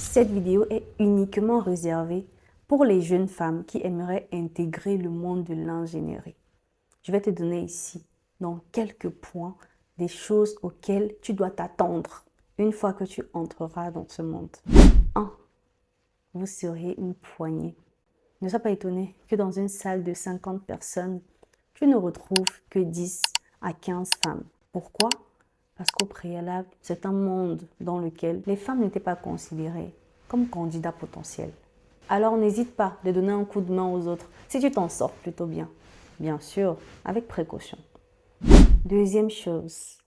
Cette vidéo est uniquement réservée pour les jeunes femmes qui aimeraient intégrer le monde de l'ingénierie. Je vais te donner ici, dans quelques points, des choses auxquelles tu dois t'attendre une fois que tu entreras dans ce monde. 1. Vous serez une poignée. Ne sois pas étonné que dans une salle de 50 personnes, tu ne retrouves que 10 à 15 femmes. Pourquoi? Parce qu'au préalable, c'est un monde dans lequel les femmes n'étaient pas considérées comme candidats potentiels. Alors n'hésite pas de donner un coup de main aux autres si tu t'en sors plutôt bien. Bien sûr, avec précaution. Deuxième chose,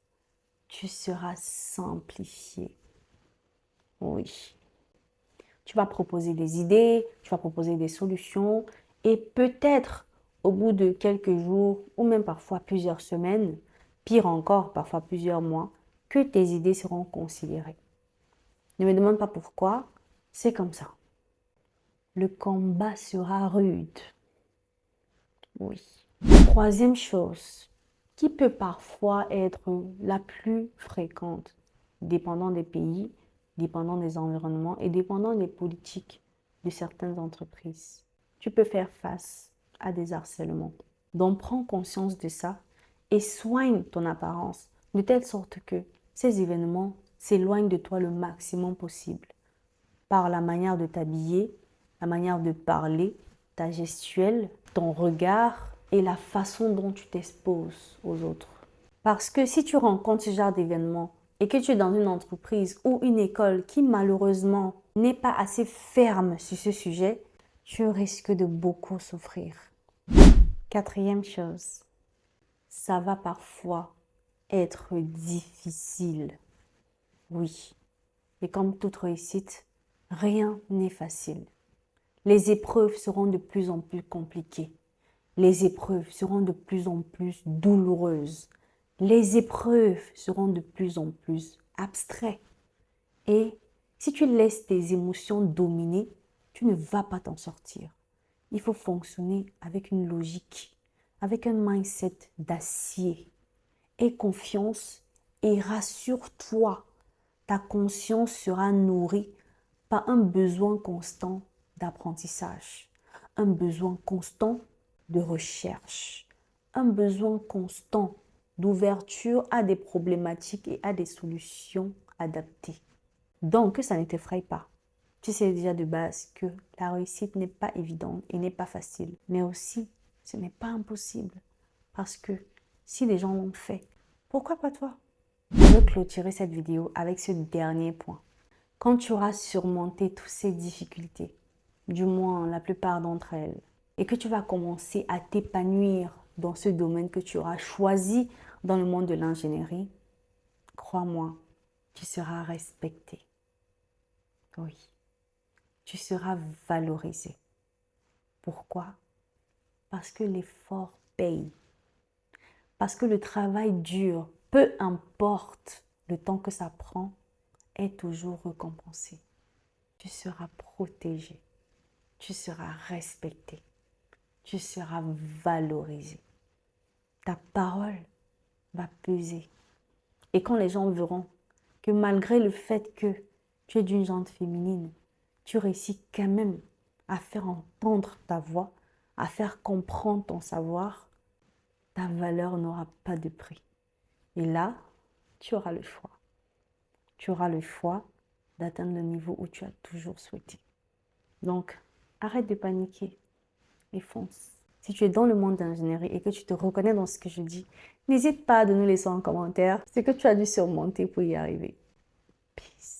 tu seras simplifié. Oui. Tu vas proposer des idées, tu vas proposer des solutions et peut-être au bout de quelques jours ou même parfois plusieurs semaines, pire encore, parfois plusieurs mois, que tes idées seront considérées. Ne me demande pas pourquoi, c'est comme ça. Le combat sera rude. Oui. Troisième chose, qui peut parfois être la plus fréquente, dépendant des pays, dépendant des environnements et dépendant des politiques de certaines entreprises. Tu peux faire face à des harcèlements. Donc prends conscience de ça et soigne ton apparence de telle sorte que ces événements s'éloignent de toi le maximum possible par la manière de t'habiller, la manière de parler, ta gestuelle, ton regard et la façon dont tu t'exposes aux autres. Parce que si tu rencontres ce genre d'événements et que tu es dans une entreprise ou une école qui malheureusement n'est pas assez ferme sur ce sujet, tu risques de beaucoup souffrir. Quatrième chose, ça va parfois être difficile. Oui, et comme toute réussite, rien n'est facile. Les épreuves seront de plus en plus compliquées. Les épreuves seront de plus en plus douloureuses. Les épreuves seront de plus en plus abstraites. Et si tu laisses tes émotions dominer, tu ne vas pas t'en sortir. Il faut fonctionner avec une logique, avec un mindset d'acier. Aie confiance et rassure-toi. Ta conscience sera nourrie par un besoin constant d'apprentissage, un besoin constant de recherche, un besoin constant d'ouverture à des problématiques et à des solutions adaptées. Donc, que ça ne t'effraie pas. Tu sais déjà de base que la réussite n'est pas évidente et n'est pas facile, mais aussi, ce n'est pas impossible. Parce que si les gens l'ont fait, pourquoi pas toi? Je veux clôturer cette vidéo avec ce dernier point. Quand tu auras surmonté toutes ces difficultés, du moins la plupart d'entre elles, et que tu vas commencer à t'épanouir dans ce domaine que tu auras choisi dans le monde de l'ingénierie, crois-moi, tu seras respecté. Oui, tu seras valorisé. Pourquoi? Parce que l'effort paye. Parce que le travail dur, peu importe le temps que ça prend, est toujours récompensé. Tu seras protégé. Tu seras respecté. Tu seras valorisé. Ta parole va peser. Et quand les gens verront que malgré le fait que tu es d'une gente féminine, tu réussis quand même à faire entendre ta voix, à faire comprendre ton savoir, ta valeur n'aura pas de prix. Et là, tu auras le choix. Tu auras le choix d'atteindre le niveau où tu as toujours souhaité. Donc, arrête de paniquer et fonce. Si tu es dans le monde d'ingénierie et que tu te reconnais dans ce que je dis, n'hésite pas à nous laisser en commentaire ce que tu as dû surmonter pour y arriver. Peace.